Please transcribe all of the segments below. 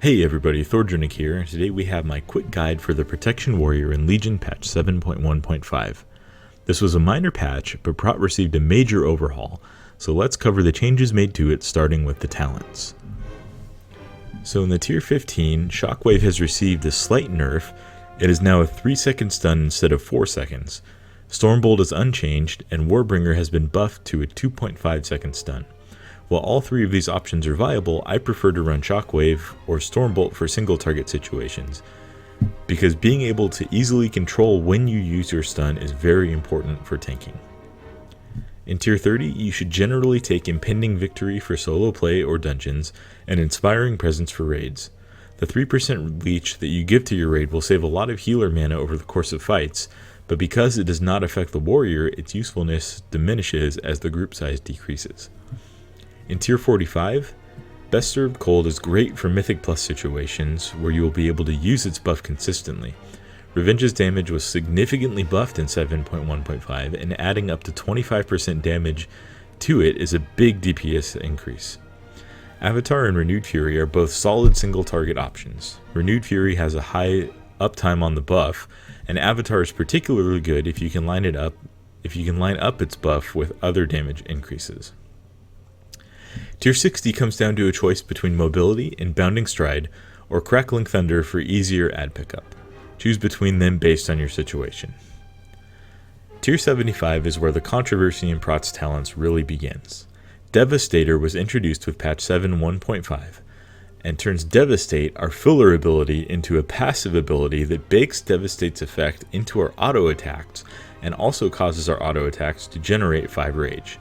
Hey everybody, Thordrenek here, and today we have my quick guide for the Protection Warrior in Legion patch 7.1.5. This was a minor patch, but Prot received a major overhaul, so let's cover the changes made to it, starting with the talents. So in the tier 15, Shockwave has received a slight nerf. It is now a 3-second stun instead of 4 seconds. Stormbolt is unchanged, and Warbringer has been buffed to a 2.5-second stun. While all three of these options are viable, I prefer to run Shockwave or Stormbolt for single target situations, because being able to easily control when you use your stun is very important for tanking. In tier 30, you should generally take Impending Victory for solo play or dungeons, and Inspiring Presence for raids. The 3% leech that you give to your raid will save a lot of healer mana over the course of fights, but because it does not affect the warrior, its usefulness diminishes as the group size decreases. In tier 45, Best Served Cold is great for Mythic Plus situations where you will be able to use its buff consistently. Revenge's damage was significantly buffed in 7.1.5, and adding up to 25% damage to it is a big DPS increase. Avatar and Renewed Fury are both solid single target options. Renewed Fury has a high uptime on the buff, and Avatar is particularly good if you can line up its buff with other damage increases. Tier 60 comes down to a choice between Mobility and Bounding Stride, or Crackling Thunder for easier ad pickup. Choose between them based on your situation. Tier 75 is where the controversy in Prot's talents really begins. Devastator was introduced with patch 7.1.5, and turns Devastate, our filler ability, into a passive ability that bakes Devastate's effect into our auto attacks, and also causes our auto attacks to generate 5 rage.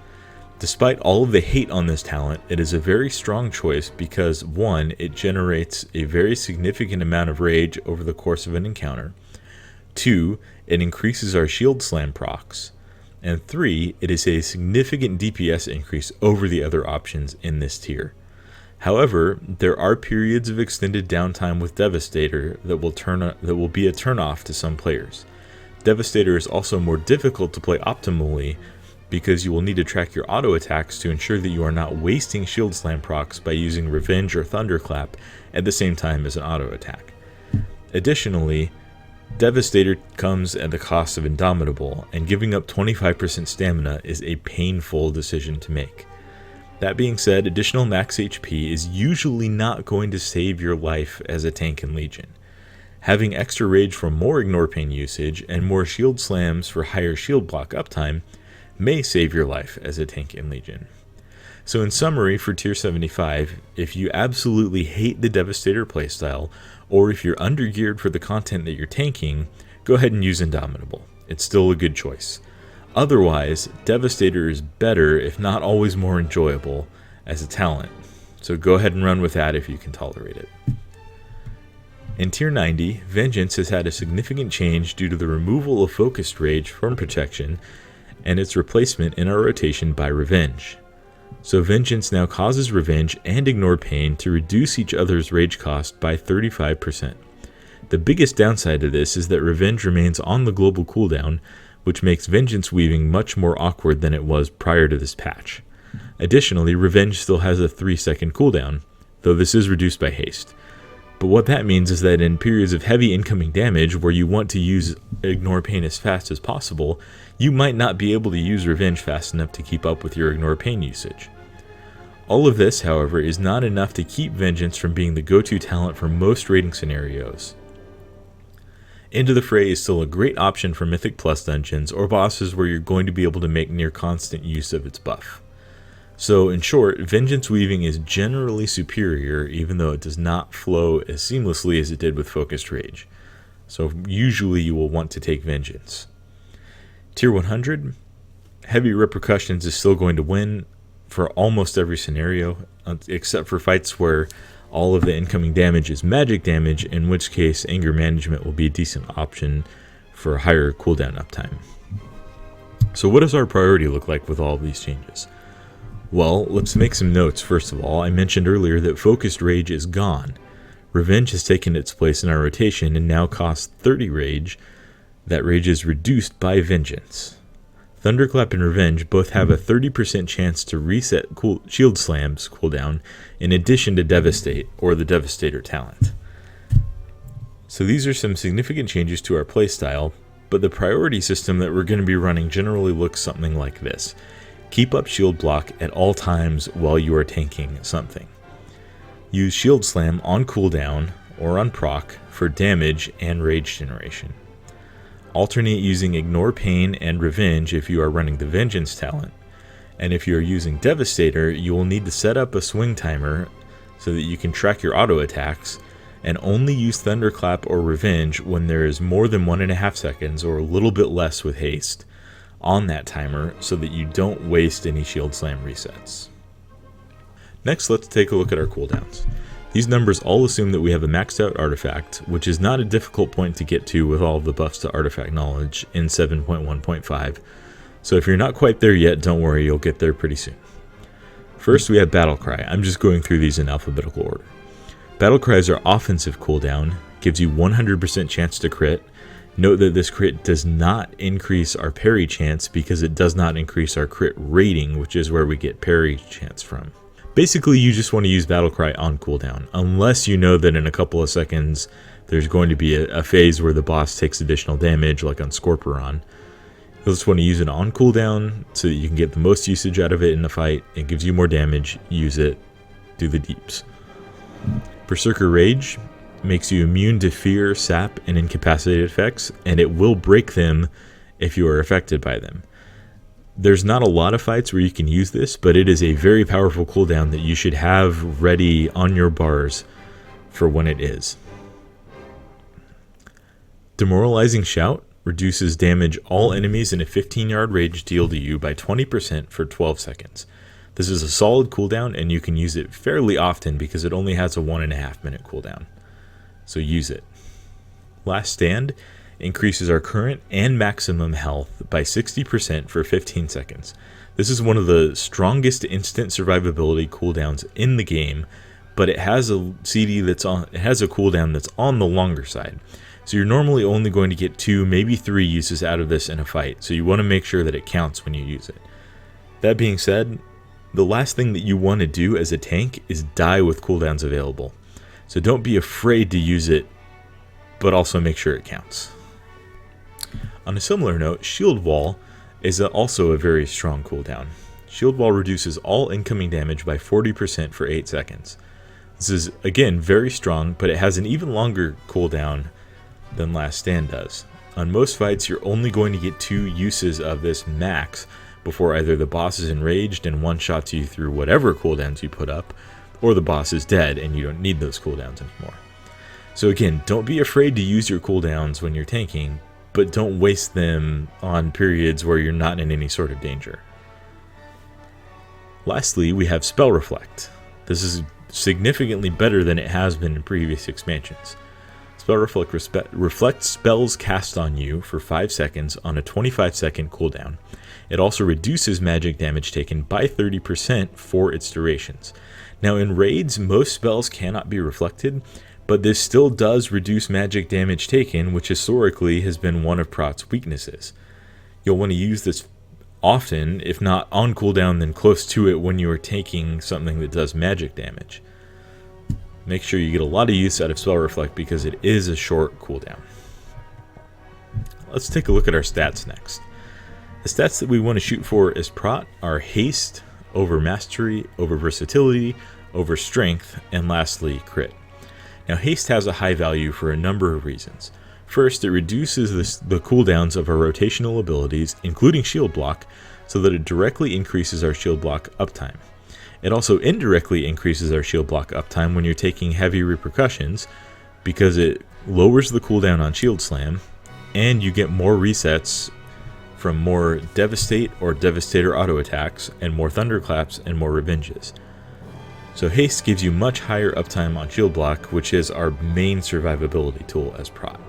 Despite all of the hate on this talent, it is a very strong choice because 1. It generates a very significant amount of rage over the course of an encounter, 2. It increases our shield slam procs, and 3. It is a significant DPS increase over the other options in this tier. However, there are periods of extended downtime with Devastator that will be a turnoff to some players. Devastator is also more difficult to play optimally, because you will need to track your auto attacks to ensure that you are not wasting shield slam procs by using Revenge or Thunderclap at the same time as an auto attack. Additionally, Devastator comes at the cost of Indomitable, and giving up 25% stamina is a painful decision to make. That being said, additional max HP is usually not going to save your life as a tank in Legion. Having extra rage from more Ignore Pain usage and more shield slams for higher shield block uptime may save your life as a tank in Legion. So in summary, for tier 75, if you absolutely hate the Devastator playstyle, or if you're undergeared for the content that you're tanking, go ahead and use Indomitable. It's still a good choice. Otherwise, Devastator is better, if not always more enjoyable, as a talent. So go ahead and run with that if you can tolerate it. In tier 90, Vengeance has had a significant change due to the removal of Focused Rage from Protection, and its replacement in our rotation by Revenge. So Vengeance now causes Revenge and Ignore Pain to reduce each other's rage cost by 35%. The biggest downside to this is that Revenge remains on the global cooldown, which makes Vengeance weaving much more awkward than it was prior to this patch. Additionally, Revenge still has a 3-second cooldown, though this is reduced by haste. But what that means is that in periods of heavy incoming damage where you want to use Ignore Pain as fast as possible, you might not be able to use Revenge fast enough to keep up with your Ignore Pain usage. All of this, however, is not enough to keep Vengeance from being the go-to talent for most raiding scenarios. Into the Fray is still a great option for Mythic Plus dungeons or bosses where you're going to be able to make near constant use of its buff. So in short, Vengeance weaving is generally superior, even though it does not flow as seamlessly as it did with Focused Rage. So usually you will want to take Vengeance. Tier 100, Heavy Repercussions is still going to win for almost every scenario, except for fights where all of the incoming damage is magic damage, in which case Anger Management will be a decent option for higher cooldown uptime. So what does our priority look like with all of these changes? Well, let's make some notes. First of all, I mentioned earlier that Focused Rage is gone. Revenge has taken its place in our rotation and now costs 30 rage. That rage is reduced by Vengeance. Thunderclap and Revenge both have a 30% chance to reset Shield Slam's cooldown in addition to Devastate or the Devastator talent. So these are some significant changes to our playstyle, but the priority system that we're going to be running generally looks something like this. Keep up Shield Block at all times while you are tanking something. Use Shield Slam on cooldown or on proc for damage and rage generation. Alternate using Ignore Pain and Revenge if you are running the Vengeance talent. And if you are using Devastator, you will need to set up a swing timer so that you can track your auto attacks, and only use Thunderclap or Revenge when there is more than 1.5 seconds or a little bit less with haste on that timer so that you don't waste any Shield Slam resets. Next, let's take a look at our cooldowns. These numbers all assume that we have a maxed out artifact, which is not a difficult point to get to with all of the buffs to artifact knowledge in 7.1.5. So if you're not quite there yet, don't worry, you'll get there pretty soon. First, we have Battle Cry. I'm just going through these in alphabetical order. Battle Cry is our offensive cooldown, gives you 100% chance to crit. Note that this crit does not increase our parry chance because it does not increase our crit rating, which is where we get parry chance from. Basically, you just want to use Battle Cry on cooldown, unless you know that in a couple of seconds there's going to be a phase where the boss takes additional damage, like on Scorpion. You'll just want to use it on cooldown so that you can get the most usage out of it in the fight. It gives you more damage, use it, do the deeps. Berserker Rage makes you immune to fear, sap, and incapacitated effects, and it will break them if you are affected by them. There's not a lot of fights where you can use this, but it is a very powerful cooldown that you should have ready on your bars for when it is. Demoralizing Shout reduces damage all enemies in a 15-yard range deal to you by 20% for 12 seconds. This is a solid cooldown, and you can use it fairly often because it only has a 1.5 minute cooldown. So use it. Last Stand increases our current and maximum health by 60% for 15 seconds. This is one of the strongest instant survivability cooldowns in the game, but it has a cooldown that's on the longer side. So you're normally only going to get 2, maybe 3 uses out of this in a fight, so you want to make sure that it counts when you use it. That being said, the last thing that you want to do as a tank is die with cooldowns available. So don't be afraid to use it, but also make sure it counts. On a similar note, Shield Wall is also a very strong cooldown. Shield Wall reduces all incoming damage by 40% for 8 seconds. This is, again, very strong, but it has an even longer cooldown than Last Stand does. On most fights, you're only going to get 2 uses of this max before either the boss is enraged and one-shots you through whatever cooldowns you put up, or the boss is dead and you don't need those cooldowns anymore. So again, don't be afraid to use your cooldowns when you're tanking, but don't waste them on periods where you're not in any sort of danger. Lastly, we have Spell Reflect. This is significantly better than it has been in previous expansions. Spell Reflect reflects spells cast on you for 5 seconds on a 25-second cooldown. It also reduces magic damage taken by 30% for its durations. Now in raids, most spells cannot be reflected, but this still does reduce magic damage taken, which historically has been one of Prot's weaknesses. You'll want to use this often, if not on cooldown, then close to it when you are taking something that does magic damage. Make sure you get a lot of use out of Spell Reflect because it is a short cooldown. Let's take a look at our stats next. The stats that we want to shoot for as Prot are Haste, over Mastery, over Versatility, over Strength, and lastly, Crit. Now, Haste has a high value for a number of reasons. First, it reduces the cooldowns of our rotational abilities, including Shield Block, so that it directly increases our Shield Block uptime. It also indirectly increases our Shield Block uptime when you're taking heavy repercussions, because it lowers the cooldown on Shield Slam, and you get more resets from more Devastate or Devastator auto attacks, and more Thunderclaps and more Revenges. So Haste gives you much higher uptime on Shield Block, which is our main survivability tool as Prot.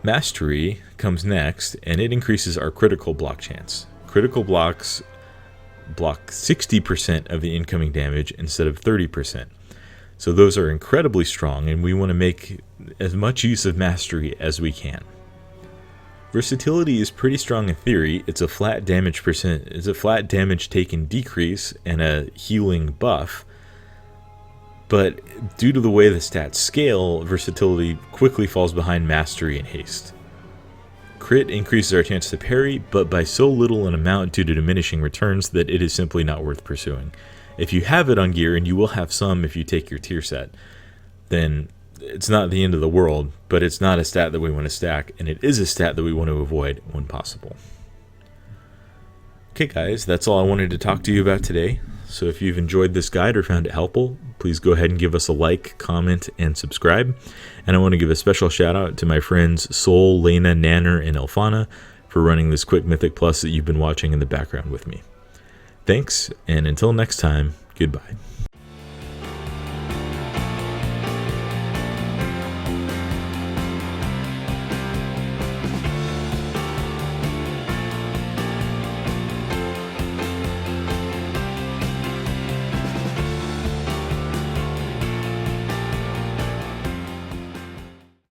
Mastery comes next, and it increases our critical block chance. Critical blocks block 60% of the incoming damage instead of 30%. So those are incredibly strong, and we want to make as much use of Mastery as we can. Versatility is pretty strong in theory. It's a flat damage taken decrease and a healing buff. But due to the way the stats scale, versatility quickly falls behind mastery and haste. Crit increases our chance to parry, but by so little an amount due to diminishing returns that it is simply not worth pursuing. If you have it on gear, and you will have some if you take your tier set, then it's not the end of the world, but it's not a stat that we want to stack, and it is a stat that we want to avoid when possible. Okay guys, that's all I wanted to talk to you about today. So if you've enjoyed this guide or found it helpful, please go ahead and give us a like, comment, and subscribe. And I want to give a special shout out to my friends Sol, Lena, Nanner, and Elfana for running this quick Mythic Plus that you've been watching in the background with me. Thanks, and until next time, goodbye.